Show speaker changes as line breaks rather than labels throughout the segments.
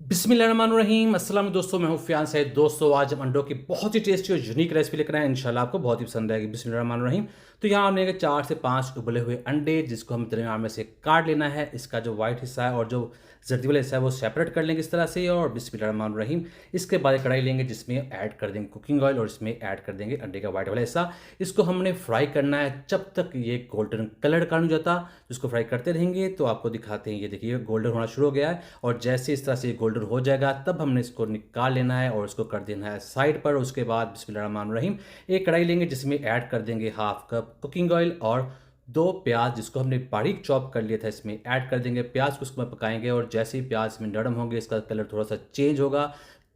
बिस्मिल्लाहिर्रहमानिर्रहीम। अस्सलाम दोस्तों, मैं हूं फ़ियान सैयद। दोस्तों, आज हम अंडों की बहुत ही टेस्टी और यूनिक रेसिपी लेकर आए हैं। इंशाल्लाह आपको बहुत ही पसंद आएगी। बिस्मिल्लाहिर्रहमानिर्रहीम। तो यहाँ हमने 4 से 5 उबले हुए अंडे, जिसको हम दरमियान में से काट लेना है। इसका जो वाइट हिस्सा है और जो जर्दी वाला हिस्सा है वो सेपरेट कर लेंगे इस तरह से। और बिस्मिल्लाहिर्रहमानिर्रहीम, इसके बाद एक कढ़ाई लेंगे जिसमें ऐड कर देंगे कुकिंग ऑयल और इसमें ऐड कर देंगे अंडे का वाइट वाला हिस्सा। इसको हमने फ्राई करना है जब तक ये गोल्डन कलर का नहीं हो जाता। इसको फ्राई करते रहेंगे तो आपको दिखाते हैं। ये देखिए गोल्डन होना शुरू हो गया है और जैसे इस तरह से गोल्डन हो जाएगा तब हमने इसको निकाल लेना है और इसको कर देना है साइड पर। उसके बाद बिस्मिल्लाहिर्रहमानिर्रहीम, एक कढ़ाई लेंगे जिसमें ऐड कर देंगे हाफ कप कुकिंग ऑयल और 2 प्याज जिसको हमने बारीक चॉप कर लिया था इसमें ऐड कर देंगे। प्याज को इसमें पकाएंगे और जैसे ही प्याज में नरम होंगे, इसका कलर थोड़ा सा चेंज होगा,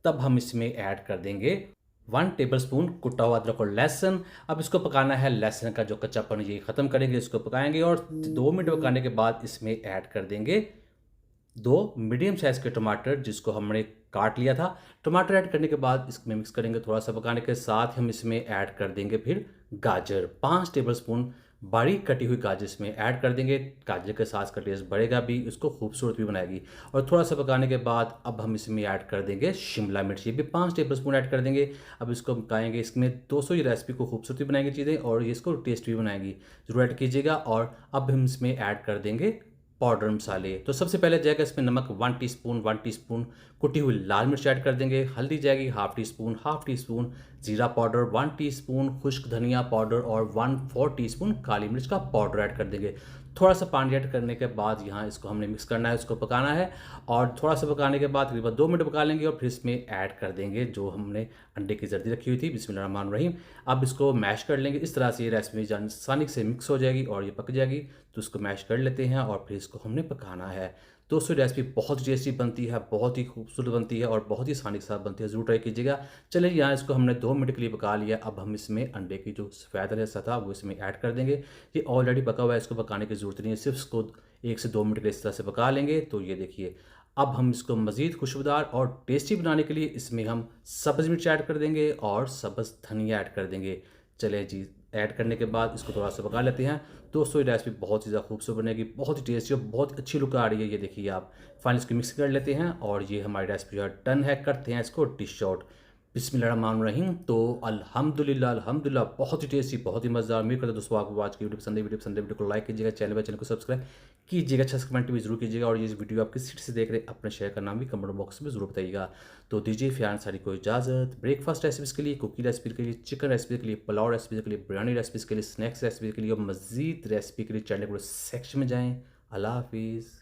तब हम इसमें ऐड कर देंगे 1 टेबलस्पून कुटा हुआ अदरक और लहसुन। अब इसको पकाना है, लहसुन का जो कच्चापन ये ख़त्म करेंगे, इसको पकाएंगे और 2 मिनट पकाने के बाद इसमें ऐड कर देंगे 2 मीडियम साइज़ के टमाटर जिसको हमने काट लिया था। टमाटर ऐड करने के बाद इसमें मिक्स करेंगे। थोड़ा सा पकाने के साथ हम इसमें ऐड कर देंगे फिर गाजर, 5 टेबलस्पून बारीक कटी हुई गाजर इसमें ऐड कर देंगे। गाजर के साथ का टेस्ट बढ़ेगा भी, इसको खूबसूरत भी बनाएगी। और थोड़ा सा पकाने के बाद अब हम इसमें ऐड कर देंगे शिमला मिर्च, ये भी 5 टेबलस्पून ऐड कर देंगे। अब इसको पकाएंगे। इसमें दोस्तों ये रेसिपी को खूबसूरती बनाएंगी चीज़ें और ये इसको टेस्ट भी बनाएगी, ज़रूर ऐड कीजिएगा। और अब हम इसमें ऐड कर देंगे पाउडर मसाले। तो सबसे पहले जाएगा इसमें नमक 1 टीस्पून कुटी हुई लाल मिर्च ऐड कर देंगे। हल्दी जाएगी हाफ टी स्पून जीरा पाउडर, 1 टीस्पून खुश्क धनिया पाउडर और 1/4 टीस्पून काली मिर्च का पाउडर ऐड कर देंगे। थोड़ा सा पानी ऐड करने के बाद यहाँ इसको हमने मिक्स करना है, इसको पकाना है। और थोड़ा सा पकाने के बाद तकरीबन 2 मिनट पका लेंगे और फिर इसमें ऐड कर देंगे जो हमने अंडे की जर्दी रखी हुई थी। बिस्मिल्लाहिर्रहमानिर्रहीम। अब इसको मैश कर लेंगे। इस तरह से ये रेसिपी आसानी से मिक्स हो जाएगी और ये पक जाएगी। तो इसको मैश कर लेते हैं और फिर इसको हमने पकाना है। दोस्तों, रेसिपी बहुत टेस्टी बनती है, बहुत ही खूबसूरत बनती है और बहुत ही आसानी के साथ बनती है, ज़रूर ट्राई कीजिएगा। चलिए, यहाँ इसको हमने 2 मिनट के लिए पका लिया। अब हम इसमें अंडे की जो सफ़ेद वाला हिस्सा था वो इसमें ऐड कर देंगे। ये ऑलरेडी पका हुआ है, इसको पकाने की ज़रूरत नहीं है, सिर्फ इसको 1 से 2 मिनट के लिए इस तरह से पका लेंगे। तो ये देखिए, अब हम इसको मज़ीद खुशबूदार और टेस्टी बनाने के लिए इसमें हम सब्ज़ मिर्च ऐड कर देंगे और सब्ज़ धनिया ऐड कर देंगे। चले जी, ऐड करने के बाद इसको थोड़ा सा पका लेते हैं। दोस्तों, ये रेसिपी बहुत ही ज़्यादा खूबसूरत बनेगी, बहुत ही टेस्टी और बहुत अच्छी लुक आ रही है। ये देखिए आप, फाइनली इसको मिक्स कर लेते हैं और ये हमारी रेसिपी जो है डन है। करते हैं इसको डिश आउट। बिस्मिल्लाहिर्रहमानिर्रहीम। तो अल्हम्दुलिल्लाह अल्हम्दुलिल्लाह, बहुत ही टेस्टी, बहुत ही मज़ेदार। उम्मीद करता हूं दोस्तों आपको आज की वीडियो पसंद है। वीडियो को लाइक कीजिएगा, चैनल को सब्सक्राइब कीजिएगा, अच्छा सा कमेंट भी जरूर कीजिएगा। और ये वीडियो आप किस सिटी से देख रहे हैं, अपने शहर का नाम भी कमेंट बॉक्स में जरूर बताइएगा। तो दीजिए फ़ियान सारी को इजाज़त। ब्रेकफास्ट रेसिपीज़ के लिए, कुकी रेसिपी के लिए, चिकन रेसिपी के लिए, पुलाव रेसिपी के लिए, बिरयानी रेसिपीज़ के लिए, स्नैक्स रेसिपी के लिए और मज़ीद रेसिपी के लिए चैनल को सेक्शन में जाएँ। अल्लाह हाफिज़।